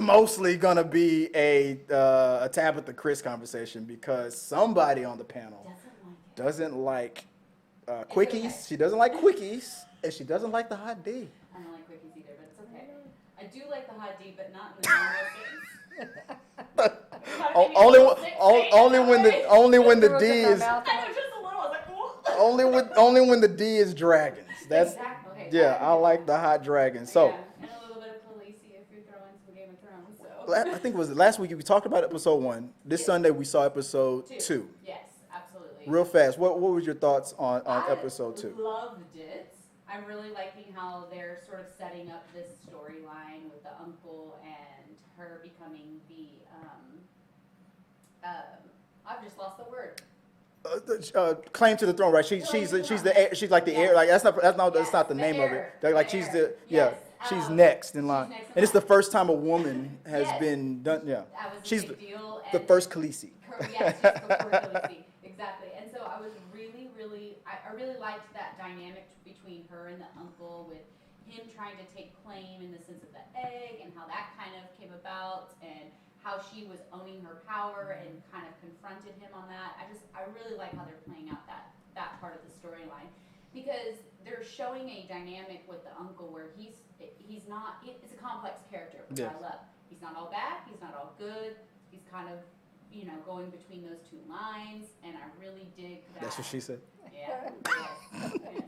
mostly gonna be a Tabitha Chris conversation because somebody on the panel doesn't like quickies. Okay. She doesn't like quickies, and she doesn't like the hot D. I don't like quickies either, but it's okay. I do like the hot D, but not in the normal sense. Only when the D is I know just a little. I was like, whoa. only when the D is dragons. That's exactly. Okay, yeah. I like the hot dragon. So. Yeah, and a little bit of Khaleesi if you're throwing some Game of Thrones. So. I think it was last week we talked about episode 1. This Sunday we saw episode 2. Yes, absolutely. Real fast, what was your thoughts on episode 2? I loved it. I'm really liking how they're sort of setting up this storyline with the uncle and her becoming the I've just lost the word. Claim to the throne, right? She's like the heir. Like that's not the name of it. Like she's the she's next in line, and it's the first time a woman has been done. Yeah, that was she's a big deal. the first Khaleesi. Yes, she's before Khaleesi, exactly. And so I was I really liked that dynamic between her and the uncle, with him trying to take claim in the sense of the egg and how that kind of came about, and how she was owning her power and kind of confronted him on that. I really like how they're playing out that part of the storyline, because they're showing a dynamic with the uncle where it's a complex character, which I love. He's not all bad, he's not all good, he's kind of, going between those two lines, and I really dig that. That's what she said. Yeah. Yes.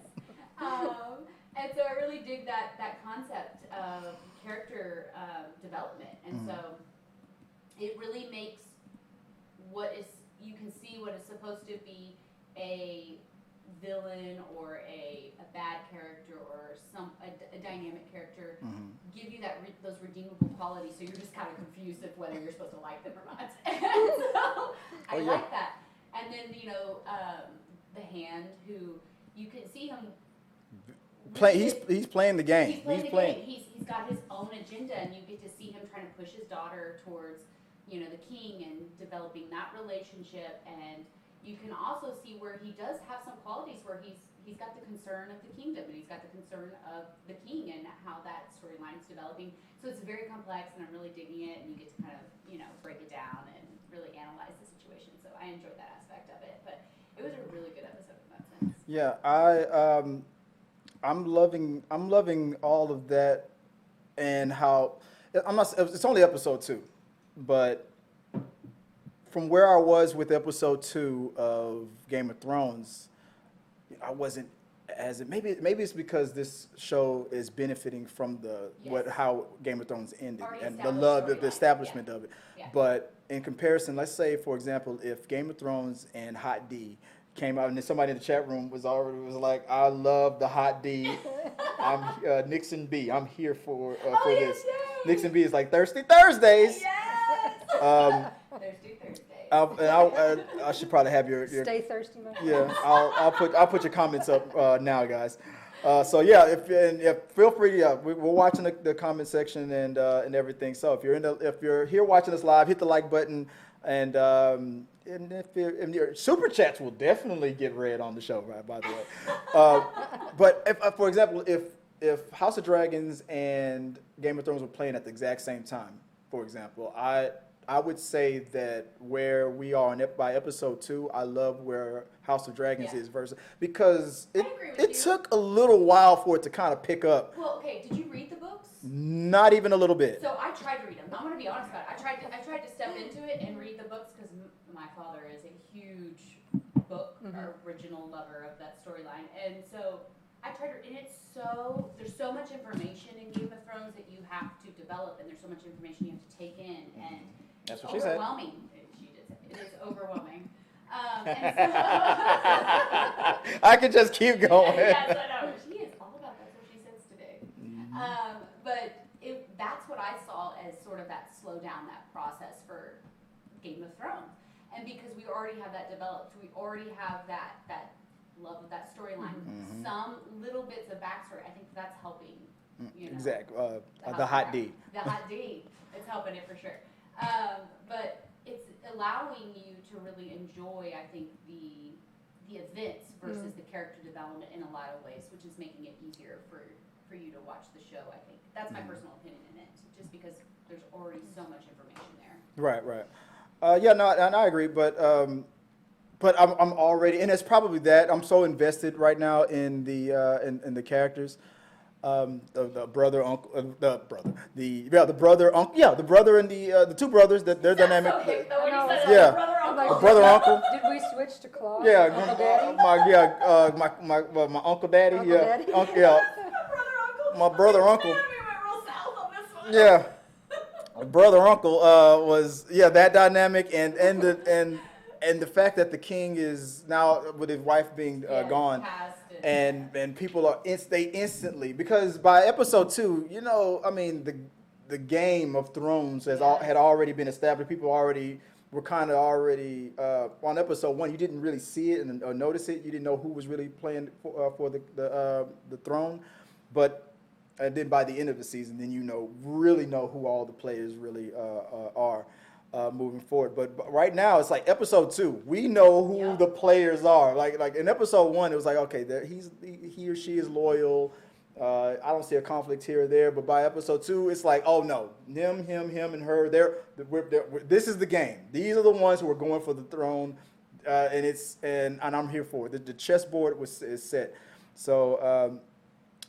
And so I really dig that concept of character development, and so it really makes you can see what is supposed to be a villain or a bad character or a dynamic character give you those redeemable qualities, so you're just kind of confused of whether you're supposed to like them or not. And so I like that. And then the Hand, who you can see him He's playing the game. He's playing. He's got his own agenda, and you get to see him trying to push his daughter towards the king and developing that relationship. And you can also see where he does have some qualities where he's got the concern of the kingdom, and he's got the concern of the king and how that storyline is developing. So it's very complex, and I'm really digging it, and you get to kind of break it down and really analyze the situation. So I enjoyed that aspect of it, but it was a really good episode in that sense. Yeah, I'm loving all of that, and how it's only episode 2, but from where I was with episode 2 of Game of Thrones, I wasn't maybe it's because this show is benefiting from how Game of Thrones ended and the establishment of it. Yeah. But in comparison, let's say for example, if Game of Thrones and Hot D came out and then somebody in the chat room was like, I love the Hot D. I'm Nixon B. I'm here for this. Yes. Nixon B is like Thirsty Thursdays. Yes. Thirsty Thursdays. I should probably have your Stay thirsty, man. yeah. I'll put your comments up now, guys. So yeah, if feel free. Yeah, we're watching the comment section and everything. So if you're here watching us live, hit the like button, and if your super chats will definitely get read on the show, right? By the way, but if for example, if House of Dragons and Game of Thrones were playing at the exact same time, for example, I would say that where we are by episode 2, I love where House of Dragons is versus, because it took a little while for it to kind of pick up. Well, okay, did you read the books? Not even a little bit. So I tried to read them. I'm going to be honest about it. I tried to step into it and read the books because my father is a huge book original lover of that storyline, and so I tried to, and there's so much information in Game of Thrones that you have to develop, and there's so much information you have to take in, and That's it's what she said. overwhelming. She did say it is overwhelming. I could just keep going. Yes, I know. She is all about that's what she says today. But that's what I saw as sort of that slow down that process for Game of Thrones, and because we already have that developed, we already have that love of that storyline. Some little bits of backstory, I think that's helping. Exactly. The Hot D. The Hot D. It's helping it for sure. But it's allowing you to really enjoy, I think, the events versus the character development in a lot of ways, which is making it easier for you to watch the show, I think. That's my personal opinion in it, just because there's already so much information there. Right, right. Yeah, no, and I agree, but I'm already, and it's probably that I'm so invested right now in the characters. The brother, uncle, the brother, uncle, yeah, the brother and the two brothers, that their dynamic. So hick, though, when you I know, said it's it, Yeah. brother, I'm uncle. like, The brother, uncle. Did we switch to Claude? Yeah, Uncle Daddy? my uncle daddy, Uncle yeah, Daddy? yeah, My brother, uncle. my brother, uncle. Man, we went real south on this one. Yeah, brother uncle was that dynamic and the fact that the king is now with his wife being Yeah, gone cast and people are they instantly, because by episode 2 I mean the Game of Thrones had already been established. People already were kind of already on episode 1. You didn't really see it or notice it. You didn't know who was really playing for the throne, but. And then by the end of the season, then really know who all the players really are moving forward. But right now, it's like episode 2. We know who the players are. Like in episode 1, it was like, okay, he or she is loyal. I don't see a conflict here or there. But by episode 2, it's like, oh no, him, and her. This is the game. These are the ones who are going for the throne, and I'm here for it. The chessboard is set. So.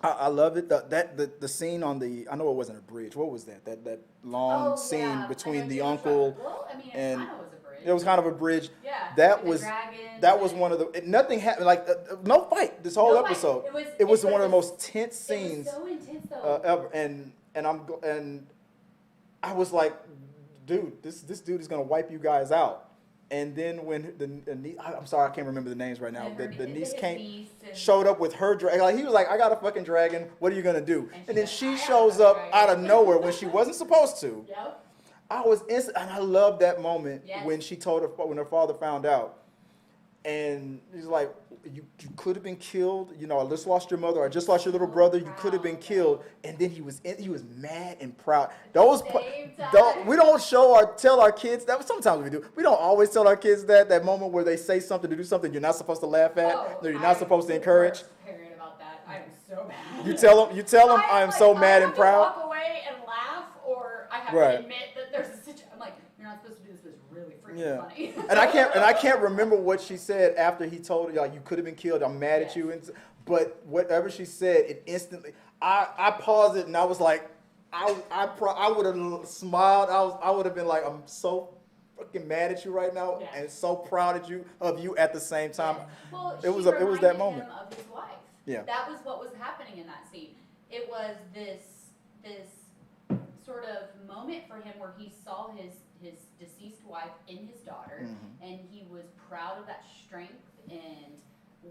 I love it. The scene on I know it wasn't a bridge. What was that? That long scene between the uncle. Well, I mean, it and kind of was a bridge. it was kind of a bridge. Yeah. That with was the dragons that was and- one of the nothing happened. Like no fight this whole No fight. episode. It was was one of the this- most tense scenes It was so intense though. ever. And I was like, dude, this dude is gonna wipe you guys out. And then when I'm sorry, I can't remember the names right now. And The niece his came. niece and- Showed up with her dragon. Like he was like, I got a fucking dragon. What are you gonna do? And And then she she goes, "I got shows a up dragon." out of nowhere when she wasn't supposed to. Yep. I was instant, and I love that moment Yes. when she told when her father found out, and he's like, you could have been killed. I just lost your mother. I just lost your little So brother. You could have been proud. killed. And then he was mad and proud. Those Same time. we don't tell our kids that. Sometimes we do. We don't always tell our kids that moment where they say something to do something you're not supposed to laugh at, or you're not supposed to encourage. Parent about that. I'm so mad. You tell them I'm so mad and I proud. have to walk away and laugh, or I have Right. to admit that there's a situation. I'm like, you're not supposed to do this, but it's really freaking Yeah. funny. And I can't remember what she said after he told her, like, you could have been killed. I'm mad at you. But whatever she said, it instantly. I paused it and I was like, I would have smiled. I would have been like, I'm so fucking mad at you right now, Yeah. and so proud of you at the same time. Well, It was she it was that reminded moment. him of his wife. Yeah. That was what was happening in that scene. It was this sort of moment for him where he saw his deceased wife in his daughter, Mhm. and he was proud of that strength and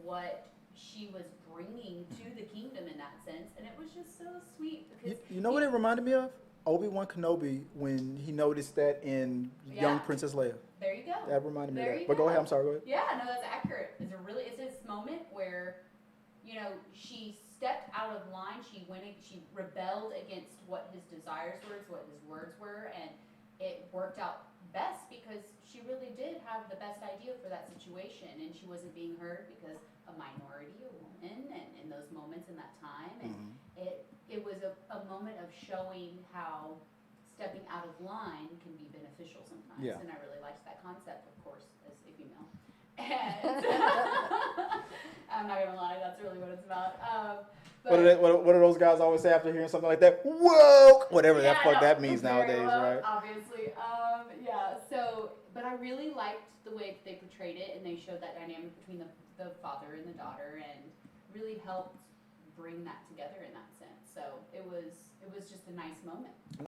what she was bringing to the kingdom in that sense, and it was just so sweet because You know what it reminded me of? Obi-Wan Kenobi, when he noticed that in young Yeah. Princess Leia. there you go. That reminded me There of that. you But go go. ahead, I'm sorry, go ahead. Yeah, no, that's accurate. It's this moment where, she stepped out of line. She rebelled against what his desires were, what his words were, and it worked out best because she really did have the best idea for that situation, and she wasn't being heard because a minority, a woman, and in those moments in that time, and it was a moment of showing how stepping out of line can be beneficial sometimes, Yeah. and I really liked that concept, of course, as a female. And I'm not gonna lie, that's really what it's about. What do those guys always say after hearing something like that? Whoa! Whatever Yeah, that fuck no, that means very nowadays, well, right? Obviously, yeah. So, but I really liked the way they portrayed it, and they showed that dynamic between the father and the daughter, and really helped bring that together in that sense. So it was just a nice moment.